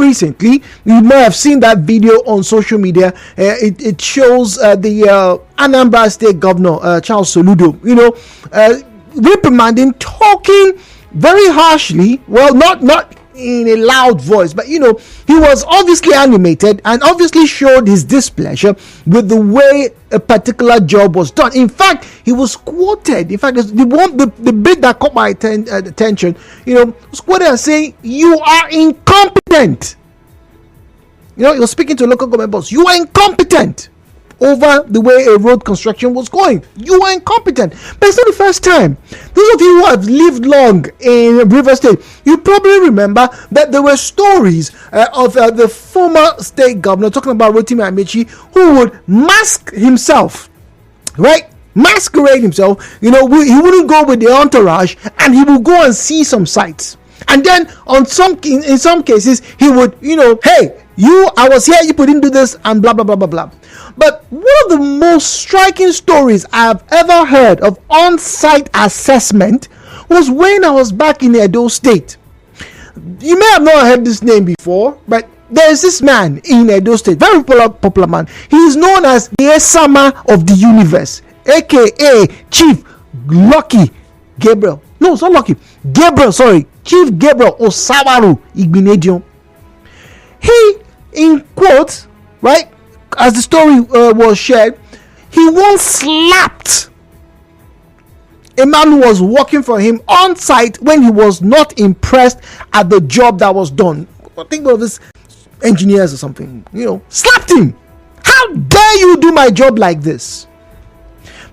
recently, you may have seen that video on social media. It shows the Anambra State Governor Charles Soludo, reprimanding, talking very harshly. Well, not in a loud voice, but he was obviously animated and obviously showed his displeasure with the way a particular job was done. In fact, he was quoted. In fact, the bit that caught my attention, was quoted as saying, "You are incompetent." He was speaking to a local government boss. "You are incompetent over the way a road construction was going. You are incompetent." But it's not the first time. Those of you who have lived long in River State, you probably remember that there were stories of the former state governor, talking about Rotimi Amechi, who would mask himself, right? Masquerade himself. He wouldn't go with the entourage, and he would go and see some sites. And then in some cases, he would, "Hey, I was here, you didn't do this," and blah, blah, blah, blah, blah. But one of the most striking stories I've ever heard of on-site assessment was when I was back in Edo State. You may have not heard this name before, but there's this man in Edo State, very popular man. He is known as the Esama of the universe, aka Chief Lucky Gabriel. No, it's not Lucky. Gabriel, sorry. Chief Gabriel Osawaru Igbinedion. He, in quotes, right, as the story was shared, he once slapped a man who was working for him on site when he was not impressed at the job that was done. I think of this engineers or something, slapped him. "How dare you do my job like this?"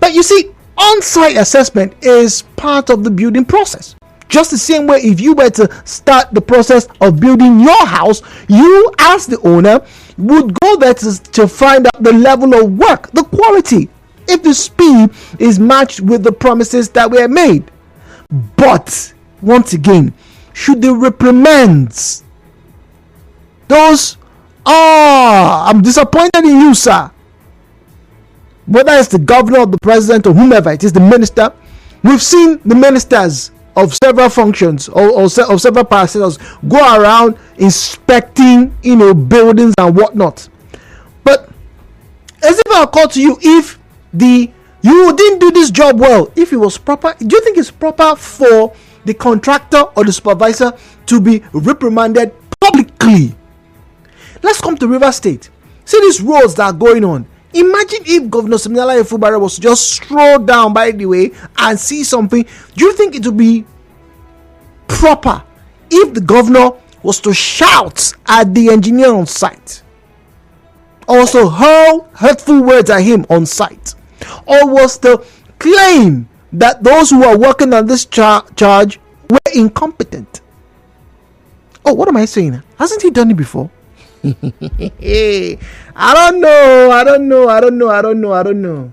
But you see, on-site assessment is part of the building process. Just the same way, if you were to start the process of building your house, you as the owner would go there to find out the level of work, the quality, if the speed is matched with the promises that were made. But once again, should the reprimands, I'm disappointed in you, sir, whether it's the governor or the president or whomever it is, the minister, we've seen the ministers of several functions or of several parastatals go around inspecting buildings and whatnot. But as if I'll call to you, if you didn't do this job well, if it was proper, do you think it's proper for the contractor or the supervisor to be reprimanded publicly? Let's come to River State. See these roads that are going on. Imagine if Governor Siminala Efubara was to just stroll down by the way and see something. Do you think it would be proper if the governor was to shout at the engineer on site, also hurl hurtful words at him on site, or was to claim that those who are working on this charge were incompetent? Oh, what am I saying? Hasn't he done it before? I don't know.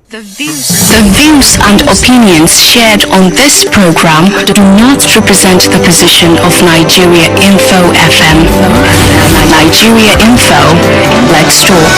The views and opinions shared on this program do not represent the position of Nigeria Info FM. Nigeria Info, let's talk.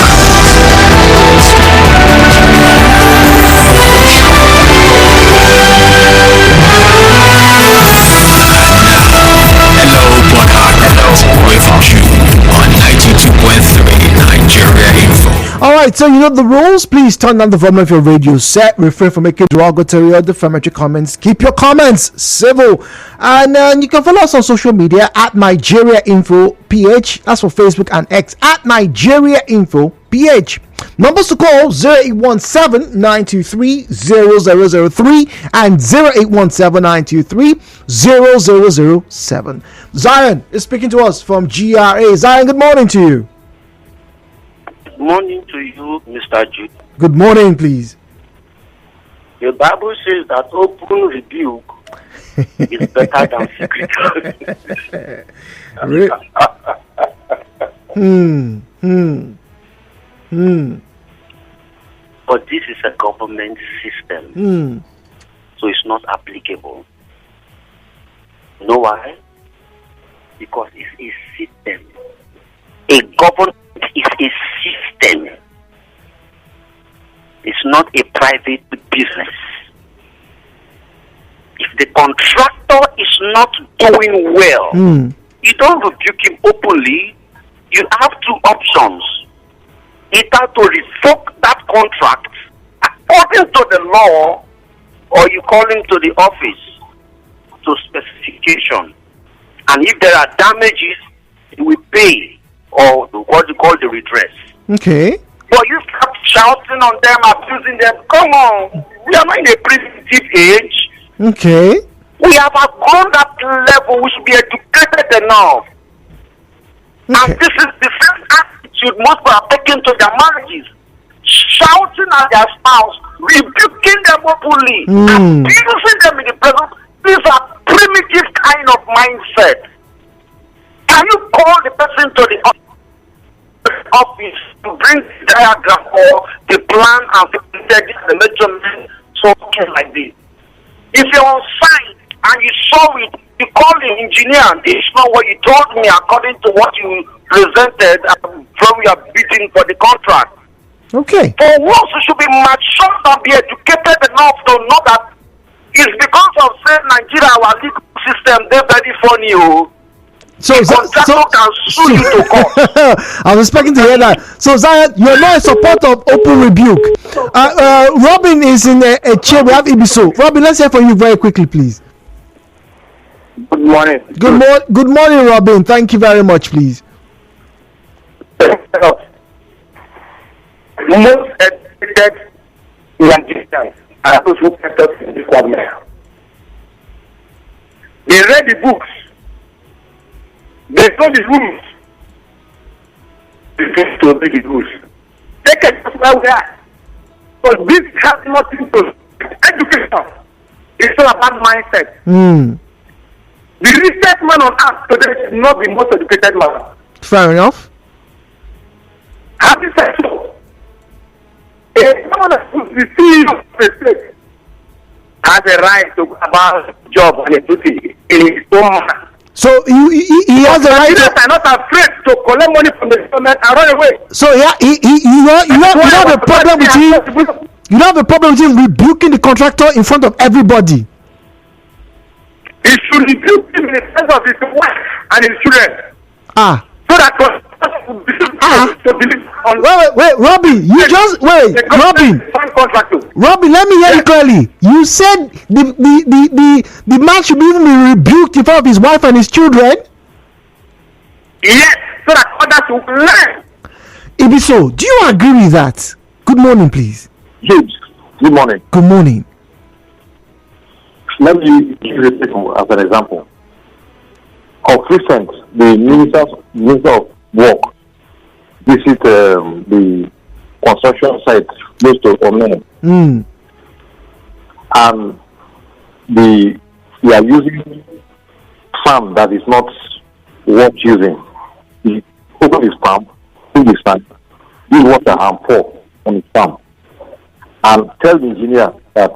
Alright, so you know the rules. Please turn down the volume of your radio set. Refrain from making derogatory or defamatory comments. Keep your comments civil. And you can follow us on social media at Nigeria Info PH. That's for Facebook and X at Nigeria Info PH. Numbers to call 0817-923-0003 and 0817-923-0007. Zion is speaking to us from GRA. Zion, good morning to you. Good morning to you, Mr. Jude. Good morning, please. The Bible says that open rebuke is better than secret. But this is a government system, so it's not applicable. You know why? Because it's a system. A government is a system. It's not a private business. If the contractor is not doing well, you don't rebuke him openly you have two options: either to revoke that contract according to the law, or you call into the office to specification. And if there are damages, you will pay, or what you call the redress. Okay. But you start shouting on them, abusing them. Come on, we are not in a primitive age. Okay. We have outgrown that level. We should be educated enough. Okay. And this is the same attitude most people are taking to their marriages. Shouting at their spouse, rebuking them openly, abusing them in the presence. These are primitive kind of mindset. Can you call the person to the office to bring the diagram or the plan and the measurement, something like this? If you're on site and you saw it, you call the engineer. This is not what you told me according to what you presented from your bidding for the contract. Okay. For once, you should be mature and be educated enough to know that it's because of saying Nigeria, our legal system, they're very funny. So contractor can sue you to court. I was expecting to hear that. So Zion, you're not in support of open rebuke. Robin is in a chair. We have Ibiso. Robin, let's hear from you very quickly, please. Good morning. Good morning, Robin. Thank you very much, please. Most educated Nigerians are those who kept us in this government. They read the books. They know the rules. They refuse to obey the rules. They can just where we are. But this has nothing to education. It's all about mindset. The richest man on earth today is not the most educated man. Fair enough. Have you said so? Someone who's the CEO of a state has a right to go about his job and a duty in his own manner. So he has a right. Nigerians are not afraid to collect money from the government and run away. So you have a problem with him. You don't have a problem with him rebuking the contractor in front of everybody. He should rebuke him in the presence of his wife and his children. So that wait, Robin, Robin, let me hear you clearly. You said the man should even be rebuked in front of his wife and his children. Yes, so that others will learn. Ibiso, do you agree with that? Good morning, please. James, good morning. Good morning. Let me give you as an example. Of recent, the Minister of Work visit the construction site close to Omen. And they are using farm that is not worth using. He open his farm, put his farm, use water and pour on his farm, and tell the engineer that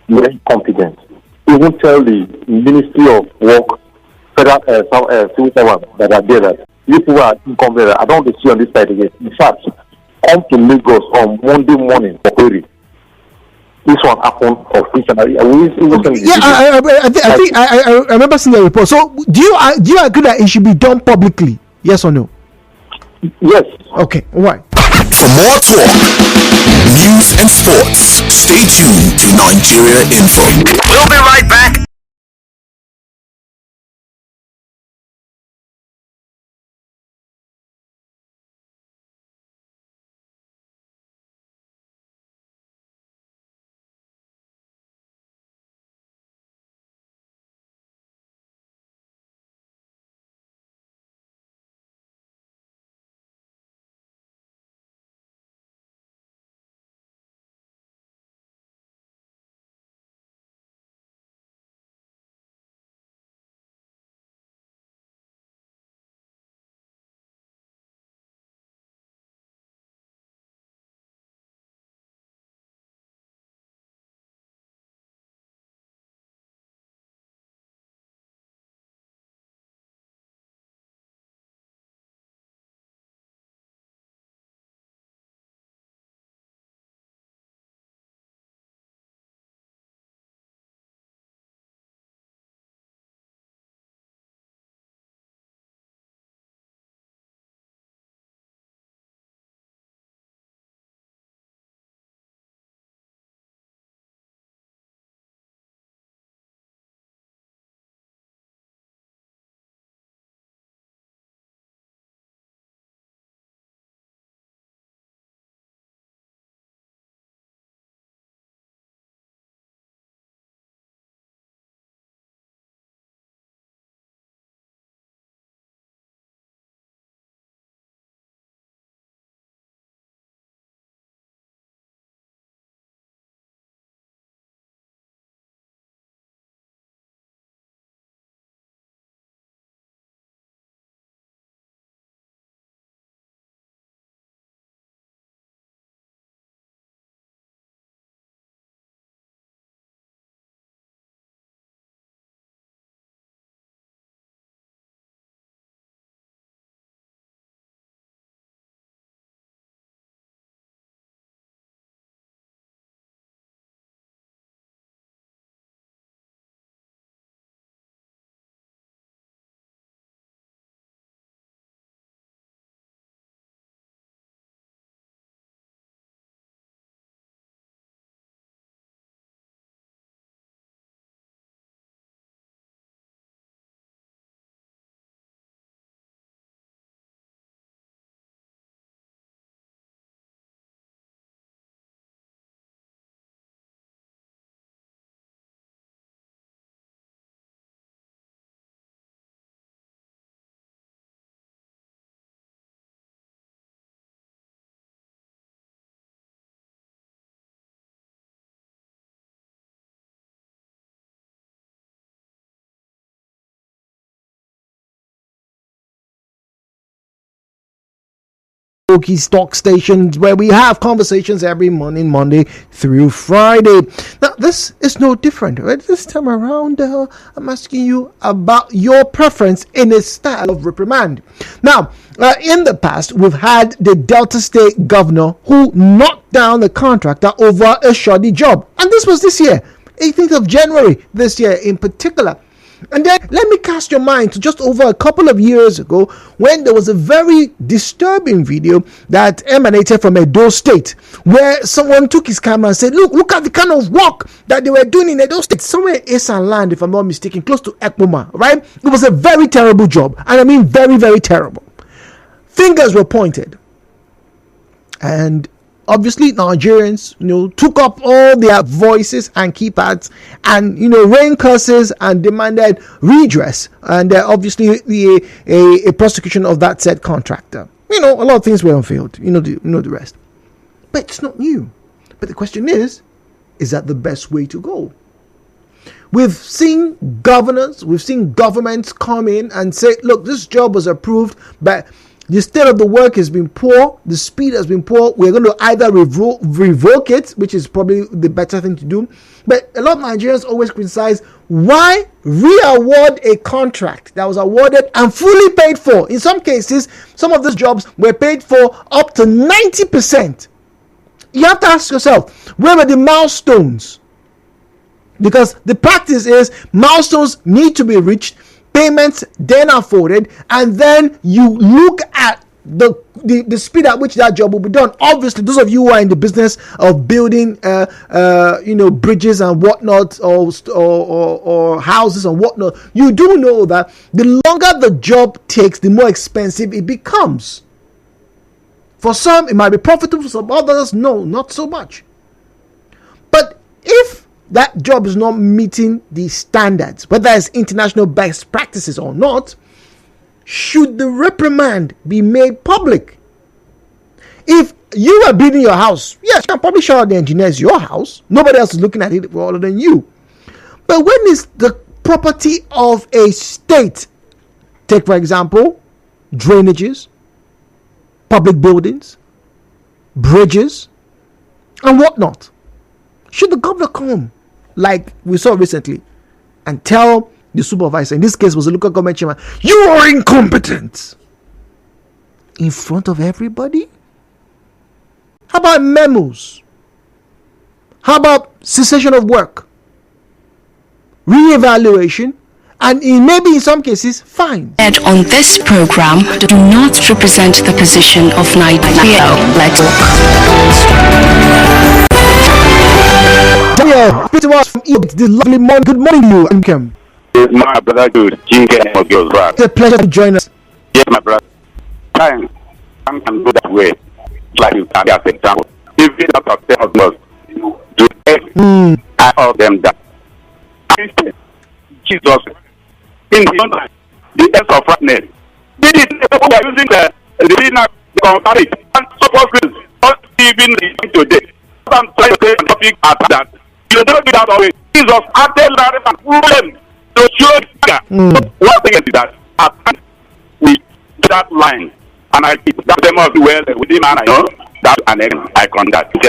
you are incompetent. Even tell the Ministry of Work, federal civil servants that are there that you people are incompetent. I don't want to see on this side again. In fact, come to Lagos on Monday morning for query. This one happened officially. I remember seeing the report. So do you agree that it should be done publicly? Yes or no? Yes. Okay. All right. For more talk, news and sports, stay tuned to Nigeria Info. We'll be right back. Okie Stock Stations, where we have conversations every morning, Monday through Friday. Now, this is no different. Right? This time around, I'm asking you about your preference in a style of reprimand. Now, in the past, we've had the Delta State governor who knocked down the contractor over a shoddy job. And this was this year, 18th of January this year in particular. And then let me cast your mind to just over a couple of years ago when there was a very disturbing video that emanated from Edo State where someone took his camera and said, look at the kind of work that they were doing in Edo State, somewhere in Esan Land, if I'm not mistaken, close to Ekpoma, right? It was a very terrible job, and I mean very, very terrible. Fingers were pointed, and obviously Nigerians, took up all their voices and keypads and, rained curses and demanded redress and obviously a prosecution of that said contractor. A lot of things were unveiled. The rest. But it's not new. But the question is that the best way to go? We've seen governors, we've seen governments come in and say, look, this job was approved, but the state of the work has been poor. The speed has been poor. We're going to either revoke it, which is probably the better thing to do. But a lot of Nigerians always criticize, why re-award a contract that was awarded and fully paid for? In some cases, some of these jobs were paid for up to 90%. You have to ask yourself, where were the milestones? Because the practice is milestones need to be reached, payments then afforded, and then you look at the speed at which that job will be done. Obviously, those of you who are in the business of building bridges and whatnot, or houses and whatnot, you do know that the longer the job takes, the more expensive it becomes. For some it might be profitable, for some others no, not so much. But if that job is not meeting the standards, whether it's international best practices or not, should the reprimand be made public? If you are building your house, yes, you can probably show out the engineers your house. Nobody else is looking at it other than you. But when it's the property of a state, take for example, drainages, public buildings, bridges, and whatnot, should the governor come, like we saw recently, and tell the supervisor, in this case was a local government chairman, you are incompetent, in front of everybody? How about memos? How about cessation of work, re-evaluation, and maybe in some cases fine? On this program do not represent the position of Nigeria. Let's speak to us from Egypt this lovely morning. Good morning to you, Ankem. Yes, my brother, good. It's a pleasure to join us. Yes, my brother. Time can go that way. Like you can as example. If it not of us to I of them that Jesus in the S of rightness. This is we are using the comparative and suppose not even today. I'm trying to say a topic at that. You don't do that always. Jesus added that problem to show that. One thing is that we that line, and I keep that them of well with him, and I know that and I contact. All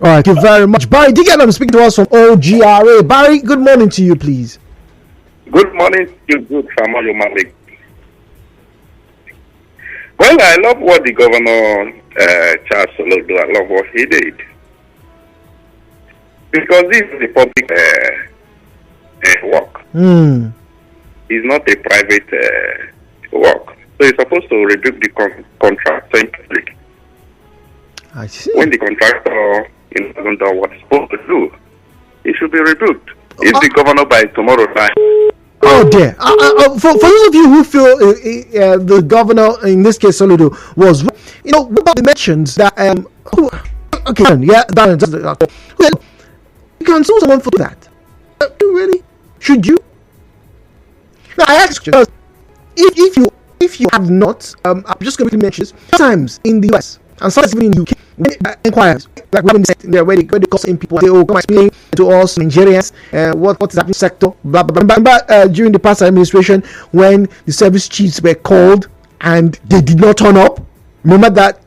right, thank you very much, Barry. I'm speaking to us from OGRA. Barry, good morning to you, please. Good morning to you, good Samuel Malik. Well, I love what the governor Charles Solodo, I love what he did. Because this is a public work. It's not a private work. So he's supposed to rebuke the contractor in public. I see. When the contractor doesn't do what he's supposed to do, he should be rebuked. If the governor by tomorrow night. Oh dear. For those of you who feel the governor, in this case Soludo, was, what mentions that you can sue someone for that. Really? Should you? Now I ask you, because if you have not, I'm just going to mention this. Sometimes in the US and sometimes even in the UK, when inquiries, like when they call in people and say, come explain to us Nigerians what is happening sector, blah blah blah. Remember during the past administration when the service chiefs were called and they did not turn up? Remember that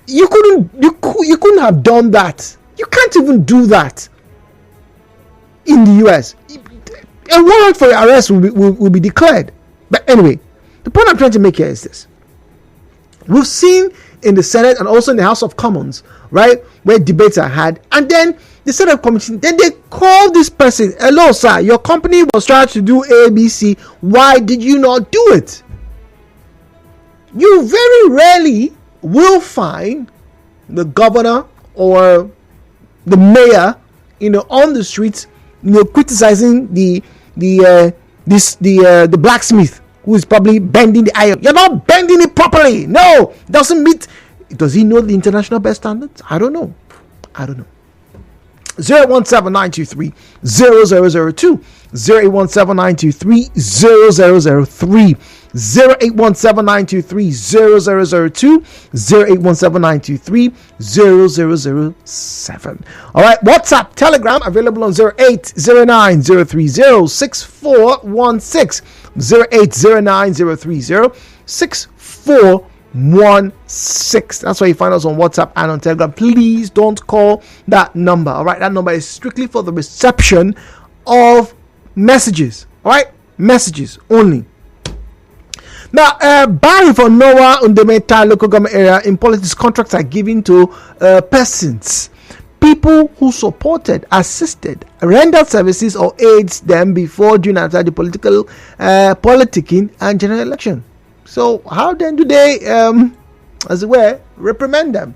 You couldn't have done that. You can't even do that in the US. A warrant for your arrest will be declared. But anyway, the point I'm trying to make here is this. We've seen in the Senate and also in the House of Commons, right, where debates are had, and then the Senate committee, then they call this person, hello sir, your company was trying to do ABC, why did you not do it? You very rarely will find the governor or the mayor, on the streets, criticizing the blacksmith who is probably bending the iron. You're not bending it properly. No, doesn't meet. Does he know the international best standards? I don't know. 017-923-0002, 0817923-0003, 0817923-0002, 0817923-0007. All right, WhatsApp, Telegram available on 08090306416, 08090306416. That's why you find us on WhatsApp and on Telegram. Please don't call that number. All right, that number is strictly for the reception of messages. All right, messages only. Now, Barry for Noah Undemeta local government area, in politics, contracts are given to persons, people who supported, assisted, rendered services or aids them before, during, and after the politicking and general election. So how then do they, as it were, reprimand them?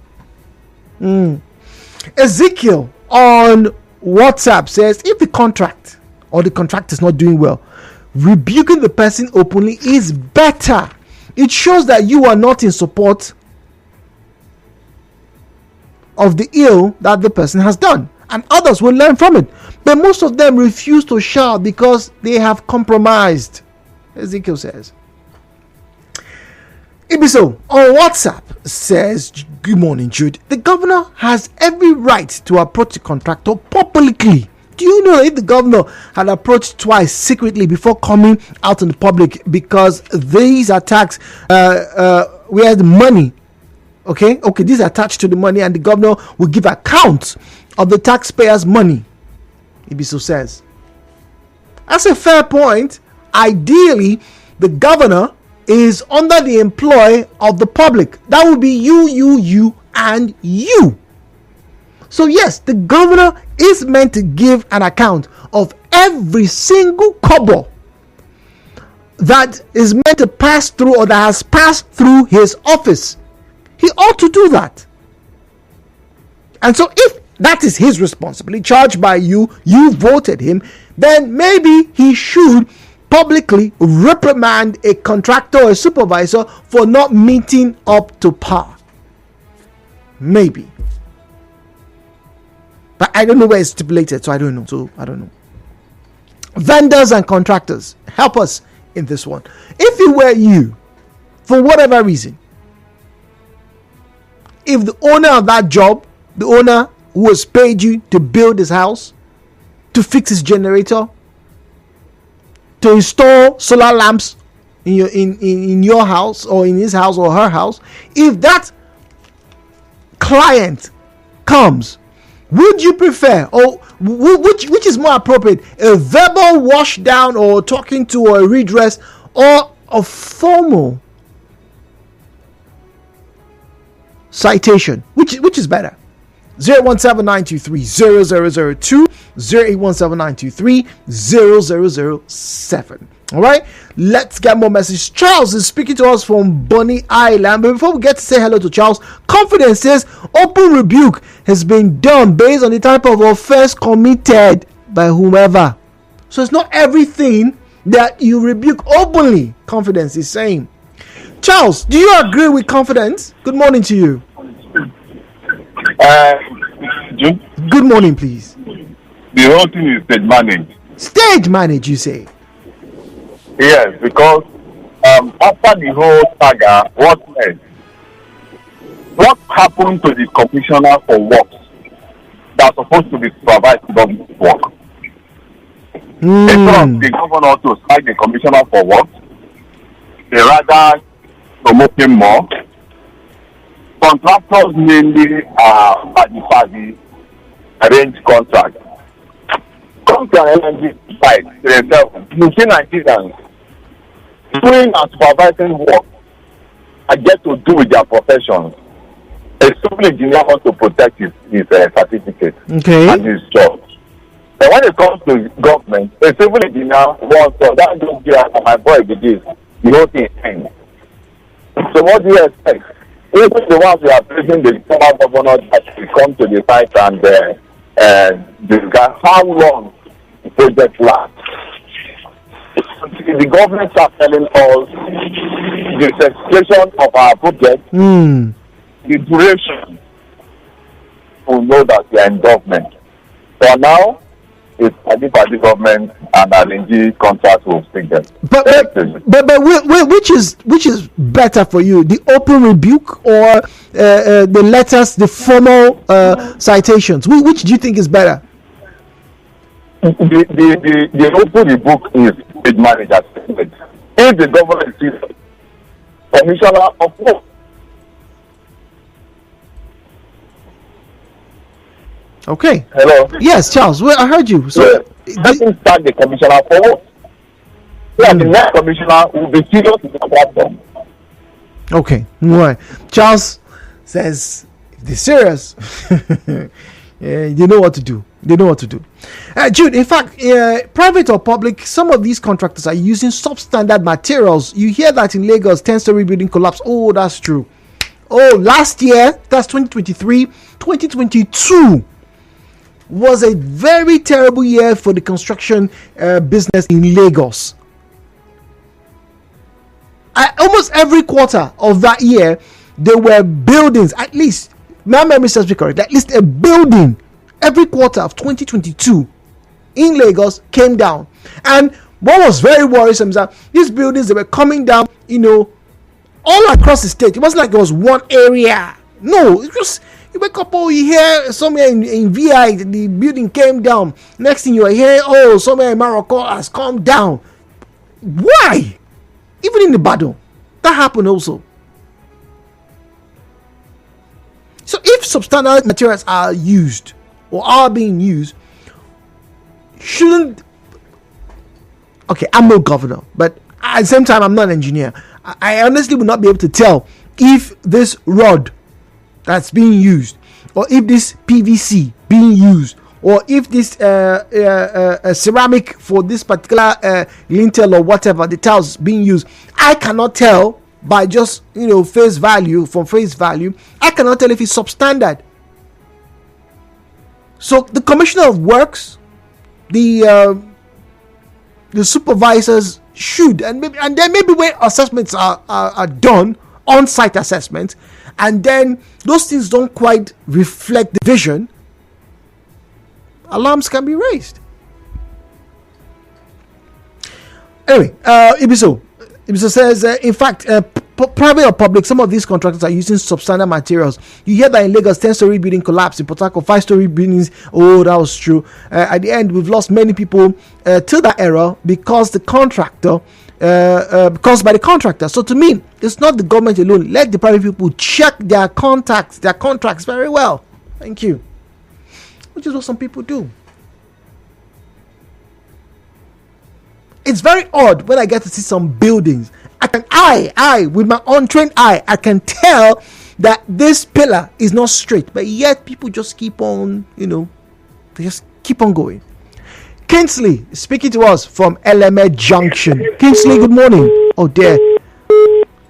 Ezekiel on WhatsApp says, if the contract or the contract is not doing well, rebuking the person openly is better. It shows that you are not in support of the ill that the person has done, and others will learn from it. But most of them refuse to shout because they have compromised, Ezekiel says. Ibiso on WhatsApp says, good morning, Jude. The governor has every right to approach the contractor publicly. Do you know if the governor had approached twice secretly before coming out in the public, because these attacks where the money, okay, these are attached to the money, and the governor will give account of the taxpayers' money, Ibiso says. That's a fair point. Ideally, the governor is under the employ of the public. That would be you, and you. So yes, the governor is meant to give an account of every single kobo that is meant to pass through or that has passed through his office. He ought to do that. And so if that is his responsibility, charged by you voted him, then maybe he should publicly reprimand a contractor or a supervisor for not meeting up to par. Maybe. But I don't know where it's stipulated, so I don't know. Vendors and contractors, help us in this one. If it were you, for whatever reason, if the owner of that job, the owner who has paid you to build his house, to fix his generator, to install solar lamps in your house or in his house or her house, if that client comes, would you prefer, or which is more appropriate, a verbal wash down or talking to or a redress, or a formal citation? Which is better? 017-923-0002, 0817923-0007. All right, let's get more messages. Charles is speaking to us from Bonny Island. But before we get to say hello to Charles, Confidence says open rebuke has been done based on the type of offense committed by whomever. So it's not everything that you rebuke openly, Confidence is saying. Charles, do you agree with Confidence? Good morning to you. Good morning, please. The whole thing is stage managed. Stage managed, you say? Yes, because after the whole saga, what happened to the commissioner for works that's supposed to be supervised government work? Instead of the governor to sack the commissioner for works, they rather promote him more. contractors mainly are party arrange contracts. Come to an LNG site themselves. You see Nigerians doing and supervising work and get to do with their profession. A civil engineer wants to protect his certificate and his job. But when it comes to government, a civil engineer wants to, that don't get my boy with this, the whole thing ends. So what do you expect? Even the ones who are praising the former governor that will come to the site and discuss how long the project lasts. The government starts telling us the execution of our project, the duration, to know that we are in government. For now, it's the government and LNG contract will speak them. But which is better for you, the open rebuke or the letters, the formal citations? Which do you think is better? The open rebuke is with manager. If the government is commissioner of work. Okay. Hello. Yes, Charles. Well, I heard you. So let him start the commissioner for work. Yeah, the next commissioner will be serious with the platform. Okay. Right. Charles says if they're serious, they know what to do. They know what to do. Jude, in fact, private or public, some of these contractors are using substandard materials. You hear that in Lagos, 10-story building collapse. Oh, that's true. Oh, last year, that's 2023, 2022 was a very terrible year for the construction business in Lagos. Almost every quarter of that year, there were buildings, at least, my memory serves me correct, at least a building every quarter of 2022 in Lagos came down. And what was very worrisome is that these buildings, they were coming down, all across the state. It wasn't like it was one area. No, it was, you wake up, you hear somewhere in VI, the building came down. Next thing you are hearing, somewhere in Morocco has come down. Why? Even in the battle, that happened also. So if substandard materials are used or are being used, shouldn't, okay, I'm no governor, but at the same time, I'm not an engineer. I honestly would not be able to tell if this rod that's being used, or if this PVC being used, or if this ceramic for this particular lintel or whatever, the tiles being used. I cannot tell by just face value. I cannot tell if it's substandard. So the commissioner of works, the supervisors should, and then maybe when assessments are done, on-site assessments, and then those things don't quite reflect the vision, alarms can be raised. Anyway, Ibiso says, in fact, private or public, some of these contractors are using substandard materials. You hear that in Lagos, 10-story building collapsed. In Port Harcourt, 5-story buildings. Oh, that was true. At the end, we've lost many people to that era because the contractor, caused by the contractor. So to me, it's not the government alone. Let the private people check their contracts very well. Thank you. Which is what some people do. It's very odd when I get to see some buildings. I with my untrained eye, I can tell that this pillar is not straight, but yet people just keep on, they just keep on going. Kingsley speaking to us from LMA Junction. Kingsley, good morning. Oh dear,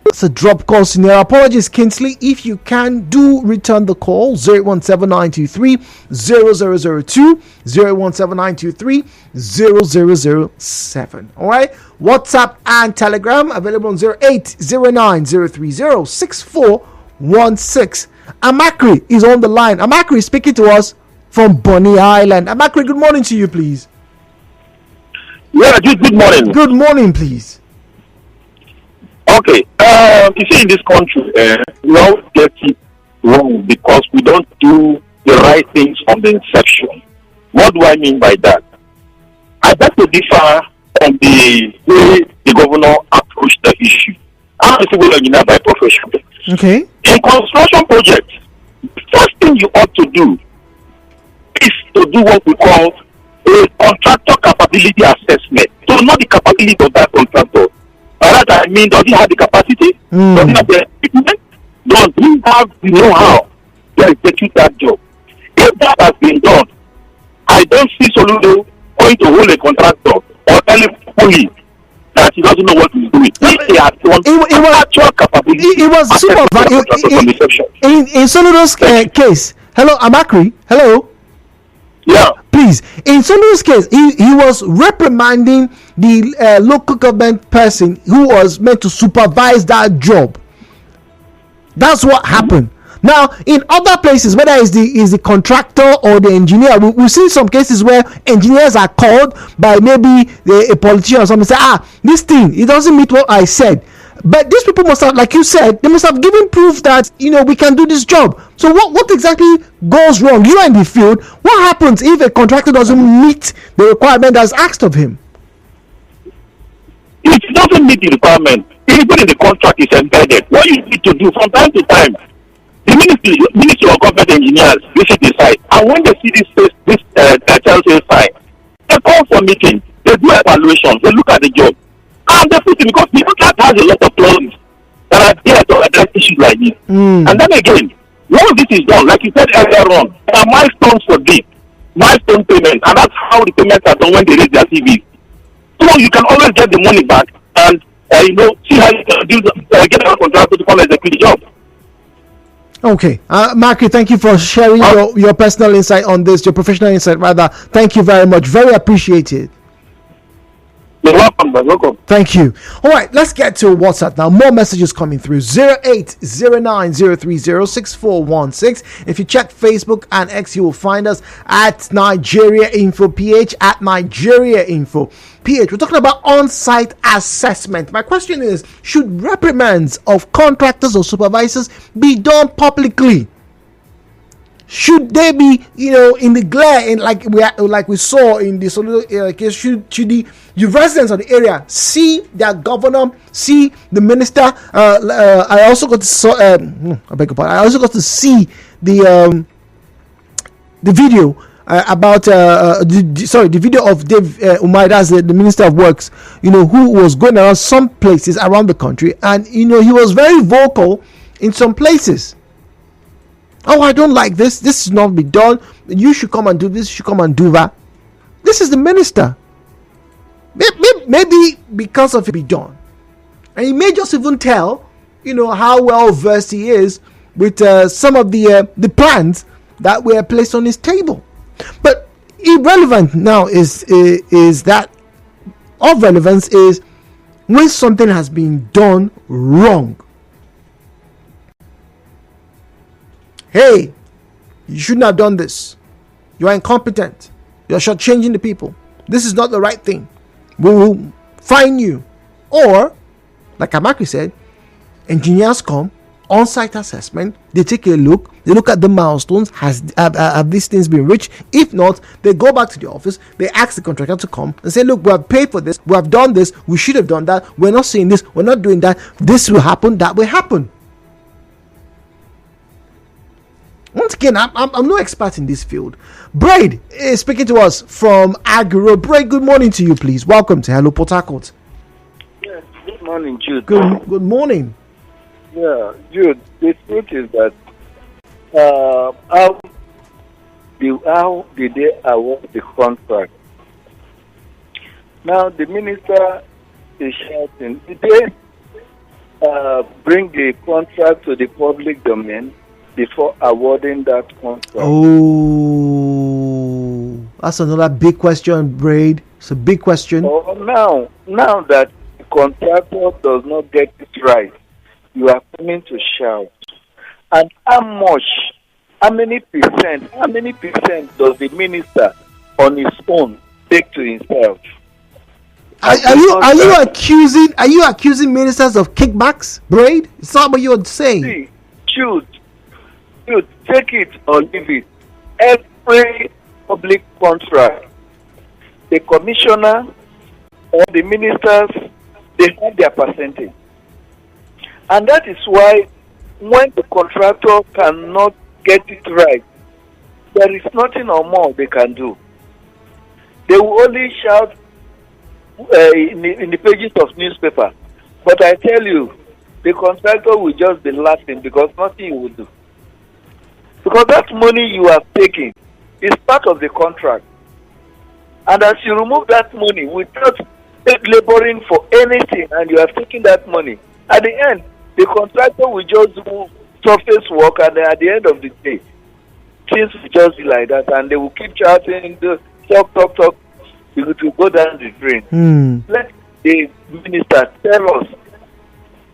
it's a drop call scenario. Apologies, Kingsley. If you can, do return the call. 017-923-0002, 017-923-0007. All right. WhatsApp and Telegram available on 0809-030-6416. Amakri is on the line. Amakri speaking to us from Bonny Island. Amakri, good morning to you, please. Yeah, good morning. Good morning, please. Okay. You see, in this country, we all get it wrong because we don't do the right things from the inception. What do I mean by that? I beg to differ on the way the governor approached the issue. I'm a civil engineer by profession. Okay. He On construction projects, the first thing you ought to do is to do what we call a contractor capability assessment. To know the capability of that contractor. By that I mean, does he have the capacity? Does he have the equipment? Does he have the know-how to execute that job? If that has been done, I don't see Soludo going to hold a contractor or telling fully that he doesn't know what he's doing. If he had done actual capability, it was in Soludo's case. Hello, Amakri. Hello. Yeah. Please, in Soludo's case, he was reprimanding the local government person who was meant to supervise that job. That's what happened. Now, in other places, whether it's the contractor or the engineer, we've seen some cases where engineers are called by maybe a politician or something, say, this thing, it doesn't meet what I said. But these people must have, like you said, they must have given proof that, we can do this job. So what exactly goes wrong? You are in the field. What happens if a contractor doesn't meet the requirement that's asked of him? If it doesn't meet the requirement, even in the contract is embedded, what you need to do from time to time, the Ministry of Government Engineers visit the site, and when they see this telltale sign, they call for meeting, they do evaluations, they look at the job, and they put it, because the contract has a lot of clauses that are there to address issues like this. And then again, once this is done, like you said earlier on, there are milestones for this, milestone payment, and that's how the payments are done when they raise their CVs. So you can always get the money back and see how you can get a contractor to come execute the job. Okay, Marky, thank you for sharing your personal insight on this, your professional insight rather. Thank you very much, very appreciated. You're welcome. Thank you. All right, let's get to WhatsApp now. More messages coming through. 08090306416. If you check Facebook and X, you will find us at Nigeria Info PH, at Nigeria Info PH. We're talking about on-site assessment. My question is, should reprimands of contractors or supervisors be done publicly? Should they be, in the glare, like we saw in the case? Should the residents of the area see their governor, see the minister? I also got to I beg your pardon. I also got to see the video about the video of Dave Umar, that's the Minister of Works, who was going around some places around the country, and he was very vocal in some places. Oh, I don't like this. This should not be done. You should come and do this. You should come and do that. This is the minister. Maybe because of it be done. And he may just even tell, how well versed he is with some of the plans that were placed on his table. But irrelevant now is that of relevance is when something has been done wrong. Hey, you shouldn't have done this. You are incompetent. You're shortchanging the people. This is not the right thing. We will fine you. Or, like Amakri said, engineers come, on-site assessment, they take a look, they look at the milestones, have these things been reached? If not, they go back to the office, they ask the contractor to come and say, look, we have paid for this, we have done this, we should have done that, we're not seeing this, we're not doing that, this will happen, that will happen. Once again, I'm no expert in this field. Braid is speaking to us from Agro. Braid, good morning to you, please. Welcome to Hello Port Harcourt. Yes, good morning, Jude. Good morning. Yeah, Jude, the truth is that how did they award the contract? Now, the minister is shouting, did they bring the contract to the public domain before awarding that contract? Oh, that's another big question, Braid. It's a big question. Oh, now that the contractor does not get it right, you are coming to shout. And how many percent does the minister on his own take to himself? Are you accusing ministers of kickbacks, Braid? It's not what you're saying. See, Jude, take it or leave it. Every public contract, the commissioner or the ministers, they have their percentage. And that is why when the contractor cannot get it right, there is nothing or more they can do. They will only shout in the pages of newspaper. But I tell you, the contractor will just be laughing because nothing you will do. Because that money you are taking is part of the contract. And as you remove that money without laboring for anything, and you have taken that money, at the end, the contractor will just do surface work, and at the end of the day, things will just be like that, and they will keep shouting, talk. It will go down the drain. Let the minister tell us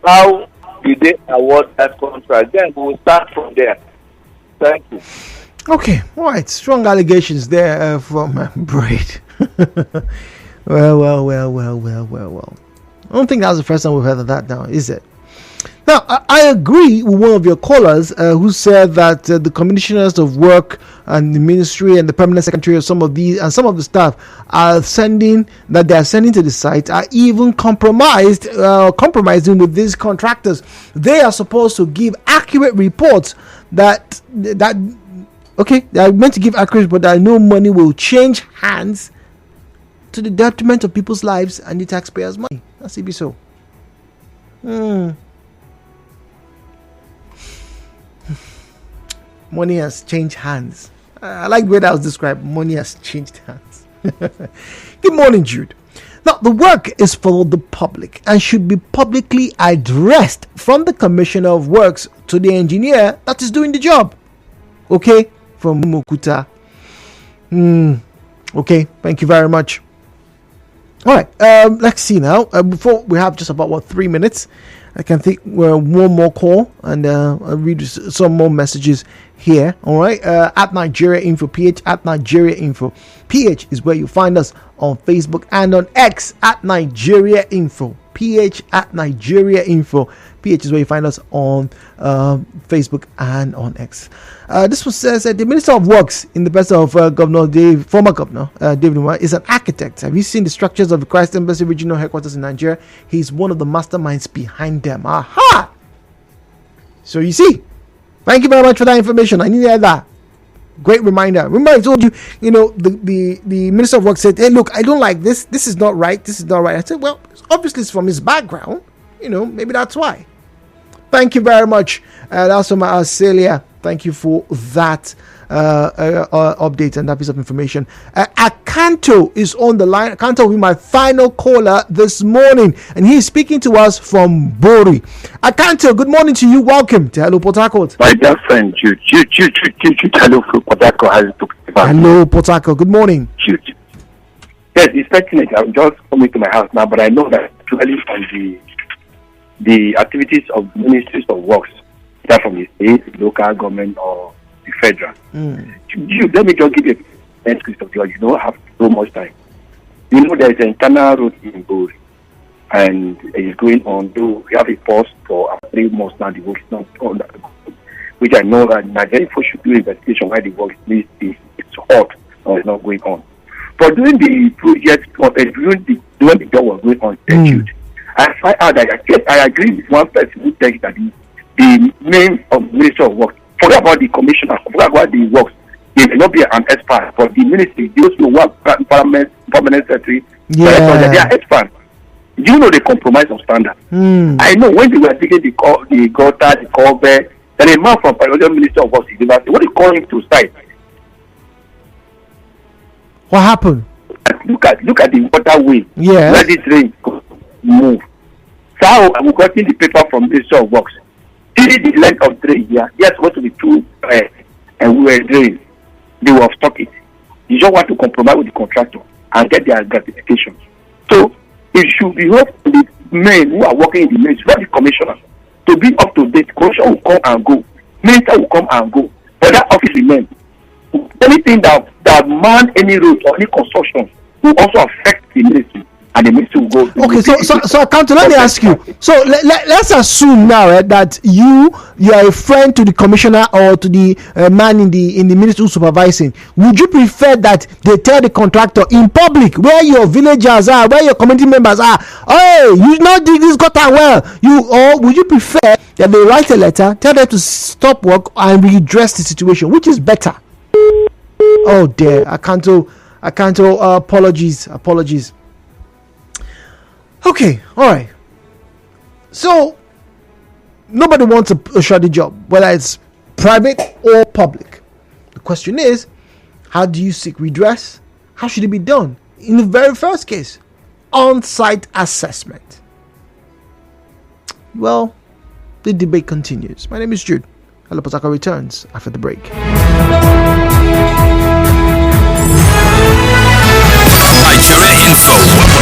how did they award that contract. Then we will start from there. Thank you. Okay, all right. Strong allegations there from Braid. Well. I don't think that's the first time we've heard of that now, is it? Now, I agree with one of your callers who said that the commissioners of work and the ministry and the permanent secretary of some of the staff they are sending to the site are even compromising with these contractors. They are supposed to give accurate reports that they are meant to give accurate, but that no money will change hands to the detriment of people's lives and the taxpayers' money. That's it be so. Money has changed hands. I like the way that was described. Money has changed hands. Good morning, Jude. Now, the work is for the public and should be publicly addressed from the Commissioner of Works to the engineer that is doing the job. Okay? From Mukuta. Okay, thank you very much. All right, let's see now. Before we have just about 3 minutes, I can think one more call and I'll read some more messages here. All right, at Nigeria Info PH, at Nigeria Info PH is where you find us on Facebook and on X at Nigeria Info PH, at Nigeria Info PH is where you find us on Facebook and on X. This one says that the Minister of Works in the person of former Governor David Umar is an architect. Have you seen the structures of the Christ Embassy Regional Headquarters in Nigeria? He's one of the masterminds behind them. Aha! So you see, thank you very much for that information. I needed that. Great reminder. Remember, I told you, the Minister of Works said, "Hey, look, I don't like this. This is not right. This is not right." I said, "Well, obviously it's from his background. Maybe that's why." Thank you very much. That's from Celia. Thank you for that update and that piece of information. Akanto is on the line. Akanto will be my final caller this morning, and he is speaking to us from Bori. Akanto, good morning to you. Welcome to Hello Port Harcourt. My dear friend, hello Port Harcourt. Hello Port Harcourt. Good morning. Yes, it's pertinent. I'm just coming to my house now, but I know that actually on the activities of ministries of works, either from the state, local government, or the federal. Let me just give you a answer of yours. You don't have so much time. There is an internal road in Bori, and it's going on. Though we have a pause for 3 months now, the work is not on that, which I know that Nigerian folks should do investigation why the work is hot or is not going on. But during the project, when the job was going on, I find out that I agree with one person who thinks that the name of Minister of Works, forget about the commissioner, forget about the works, they may not be an expert, but the ministry, those who work permanent secretary, they are experts. You know they compromise on standard. I know when they were taking the gutter, the cover, then a man from the Minister of Works, what do you call him to site? What happened? Look at the waterway. Yeah. Where this rain move. So we got in the paper from Minister of Works. This is the length of drain here. Yes, supposed to be 2 and we were drained. They will stop it. You don't want to compromise with the contractor and get their gratification. So it should be up to the men who are working in the ministry, not the commissioner, to be up to date. Commissioner will come and go. Minister will come and go. But that office remains. Anything that man any road or any construction will also affect the ministry. and the ministry will go. Okay, so accountant, let me ask you. So let's assume now that you are a friend to the commissioner or to the man in the ministry who's supervising. Would you prefer that they tell the contractor in public where your villagers are, where your community members are, hey, you not did this got on well, or would you prefer that they write a letter, tell them to stop work and redress the situation? Which is better? Oh dear, I can't. Apologies. Okay, all right. So nobody wants a shoddy job, whether it's private or public. The question is, how do you seek redress? How should it be done? In the very first case, on-site assessment. Well, the debate continues. My name is Jude. Hello Potaka returns after the break. Nigeria Info.